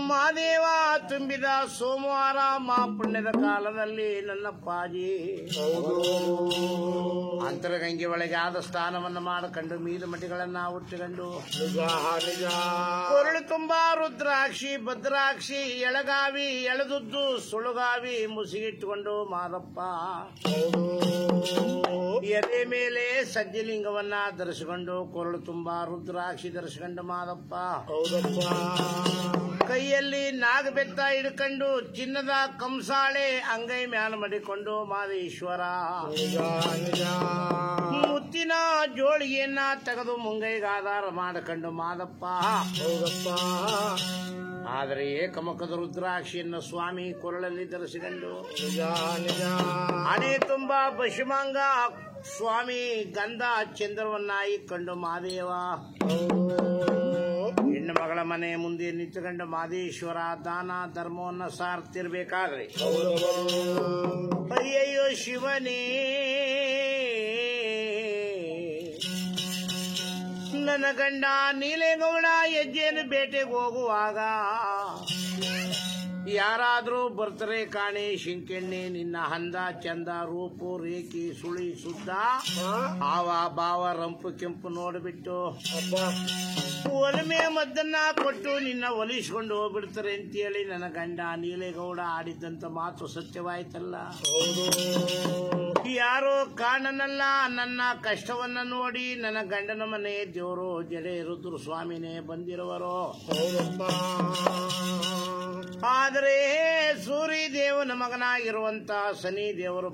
ಮಾದೇವ ತುಂಬಿದ ಸೋಮವಾರ ಮಾ ಪುಣ್ಯದ ಕಾಲದಲ್ಲಿ ನನ್ನ ಪಾಜಿ ಅಂತರಗಂಗೆ ಒಳಗೆ ಆದ ಸ್ಥಾನವನ್ನು ಮಾಡಿಕೊಂಡು ಮೀದು ಮಟಿಗಳನ್ನ ಉಟ್ಟುಕೊಂಡು ಕೊರಳು ತುಂಬಾ ರುದ್ರಾಕ್ಷಿ ಭದ್ರಾಕ್ಷಿ ಎಳಗಾವಿ ಎಳೆದುದ್ದು ಸುಳುಗಾವಿ ಮುಸಿಗಿಟ್ಟುಕೊಂಡು ಮಾದಪ್ಪ ಎದೆ ಮೇಲೆ ಸಜ್ಜಲಿಂಗವನ್ನ ಧರಿಸಿಕೊಂಡು ಕೊರಳು ತುಂಬಾ ರುದ್ರಾಕ್ಷಿ ಧರಿಸಿಕೊಂಡು ಮಾದಪ್ಪ ಕೈಯಲ್ಲಿ ನಾಗಬೆತ್ತ ಹಿಡ್ಕೊಂಡು ಚಿನ್ನದ ಕಂಸಾಳೆ ಅಂಗೈ ಮ್ಯಾಲ ಮಡಿಕೊಂಡು ಮಾದೇಶ್ವರ ಮುತ್ತಿನ ಜೋಳಿಗೆಯನ್ನ ತೆಗೆದು ಮುಂಗೈಗೆ ಆಧಾರ ಮಾಡಿಕೊಂಡು ಮಾದಪ್ಪ ಆದರೆ ಏಕಮುಖದ ರುದ್ರಾಕ್ಷಿಯನ್ನು ಸ್ವಾಮಿ ಕೊರಳಲ್ಲಿ ಧರಿಸಿಕೊಂಡು ಹಣೆ ತುಂಬಾ ಪಶುಮಾಂಗ ಸ್ವಾಮಿ ಗಂಧ ಚಂದ್ರವನ್ನ ಇಕ್ಕೊಂಡು ಮಾದೇವ ಹೆಣ್ಣು ಮಗಳ ಮನೆ ಮುಂದೆ ನಿಂತುಕೊಂಡು ಮಾದೇಶ್ವರ ದಾನ ಧರ್ಮವನ್ನ ಸಾರ್ತಿರ್ಬೇಕಾದ್ರೆ ಅಯ್ಯಯ್ಯೋ ಶಿವನೇ ನನ್ನ ಗಂಡ ನೀಲೇಗೌಡ ಹೆಜ್ಜೆಯನ್ನು ಬೇಟೆಗೆ ಹೋಗುವಾಗ ಯಾರಾದ್ರೂ ಬರ್ತಾರೆ ಕಾಣೆ ಶಿಂಕೆಣ್ಣೆ ನಿನ್ನ ಹಂದ ಚಂದ ರೂಪು ರೇಖಿ ಸುಳಿ ಸುದ್ದ ಆವ ಭಾವ ರಂಪು ಕೆಂಪು ನೋಡ್ಬಿಟ್ಟು ಒಲಮೆ ಮದ್ದನ್ನ ಕೊಟ್ಟು ನಿನ್ನ ಒಲಿಸ್ಕೊಂಡು ಹೋಗ್ಬಿಡ್ತಾರೆ ಅಂತೇಳಿ ನನ್ನ ಗಂಡ ನೀಲೇಗೌಡ ಆಡಿದ್ದಂತ ಮಾತು ಸತ್ಯವಾಯ್ತಲ್ಲ. ಯಾರೋ ಕಾಣನಲ್ಲ ನನ್ನ ಕಷ್ಟವನ್ನ ನೋಡಿ ನನ್ನ ಗಂಡನ ಮನೆ ದೇವರು ಜಡೆ ರುದ್ರ ಸ್ವಾಮಿನೇ ಬಂದಿರುವರು. ಆದರೆ ಸೂರ್ಯ ದೇವನ ಮಗನಾಗಿರುವಂತ ಶನಿ ದೇವರು